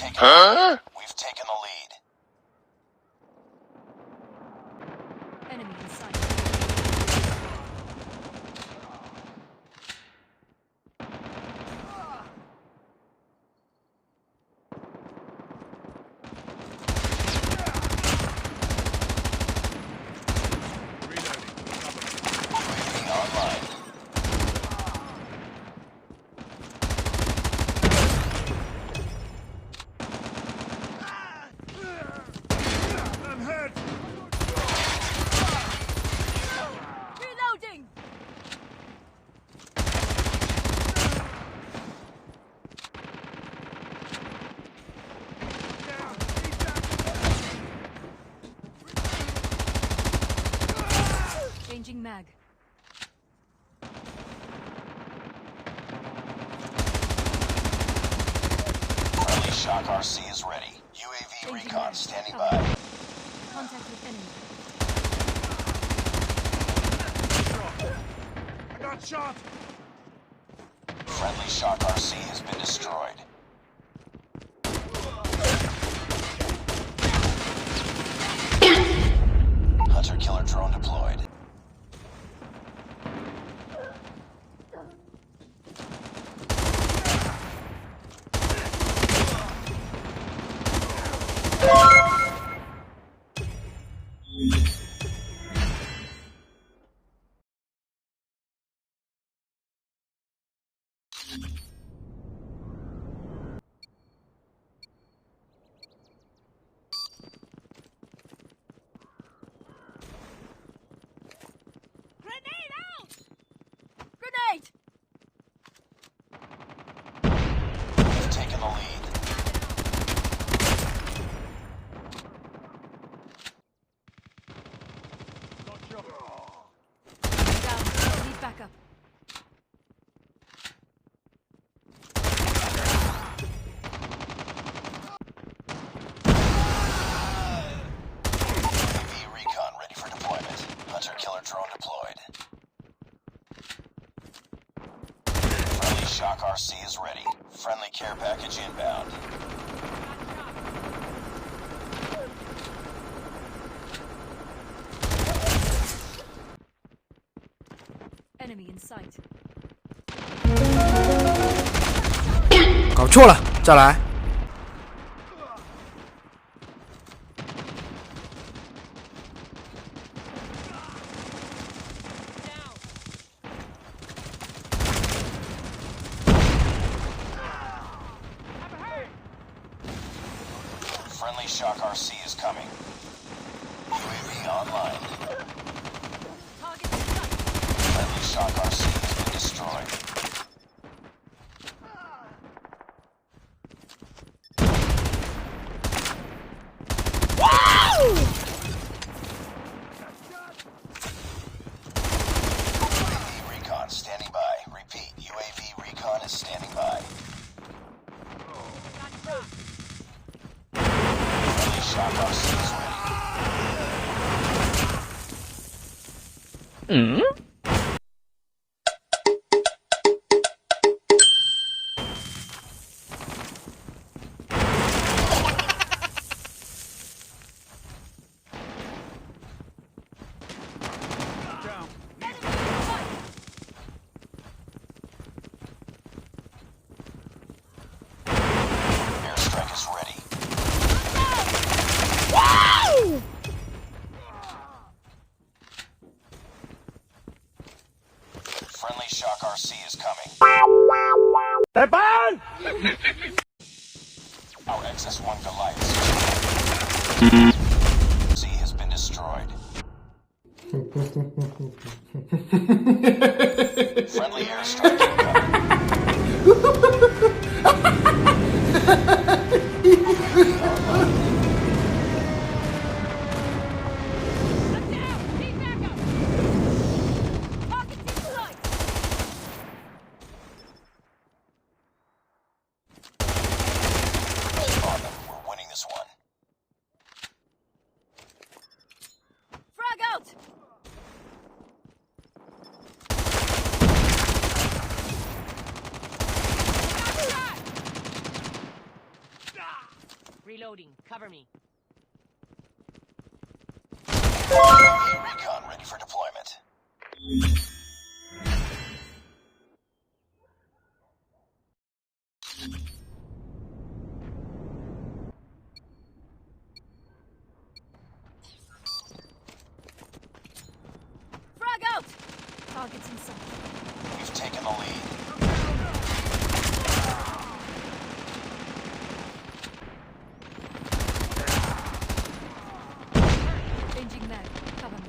We've taken the lead. Enemy in sight. Changing mag. Friendly Shock RC is ready. UAV recon standing by. Contact with enemy. I got shot! Friendly Shock RC has been destroyed. Hunter-killer drone deployed. Grenade out! Grenade! We've taken the lead. Down. Need backup. UAV recon ready for deployment. Hunter-killer drone deployed. Friendly Shock RC is ready. Friendly care package inbound. Enemy in sight. 搞错了，再来。Friendly Shock RC is coming. UAV online. Target in sight. Friendly Shock RC has been destroyed. UAV recon standing by. Repeat, UAV recon is standing by. Friendly Shock RC is ready. Down. Airstrike is ready. Friendly Shock RC is coming. Our XS-1 Goliath C has been destroyed. Friendly airstrike incoming. Reloading. Cover me. UAV recon ready for deployment. Frag out! Targets in sight. We've taken the lead. Changing mag. Cover me.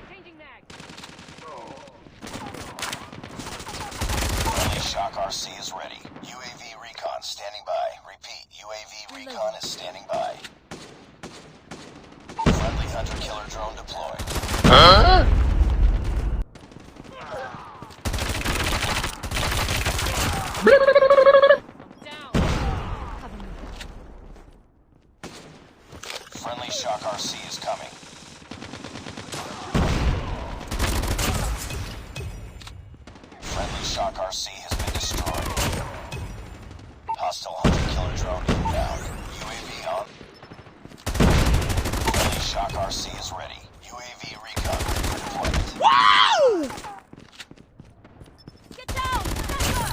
Changing mag. Friendly Shock RC is ready. UAV recon standing by. Repeat, UAV recon is standing by. Friendly hunter-killer drone deployed. Down. Cover me. Friendly Shock RC is coming. Friendly Shock RC has been destroyed. Hostile hunter-killer drone inbound. UAV on. Friendly Shock RC is ready. UAV recon ready for deployment. Get down! Sniper!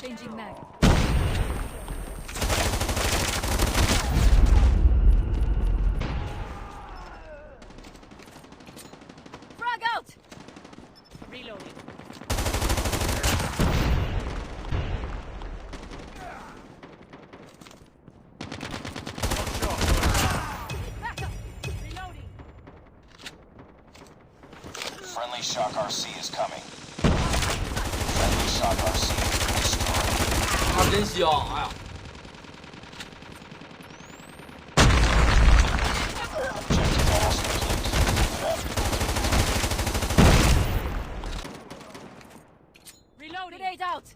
Changing mag. Frag out! Reloading. Back up! Reloading. Friendly Shock RC is coming. Friendly Shock RC has been destroyed. 他真香，哎呀！ Objective almost complete. Keep it up. Reloading. Grenade out!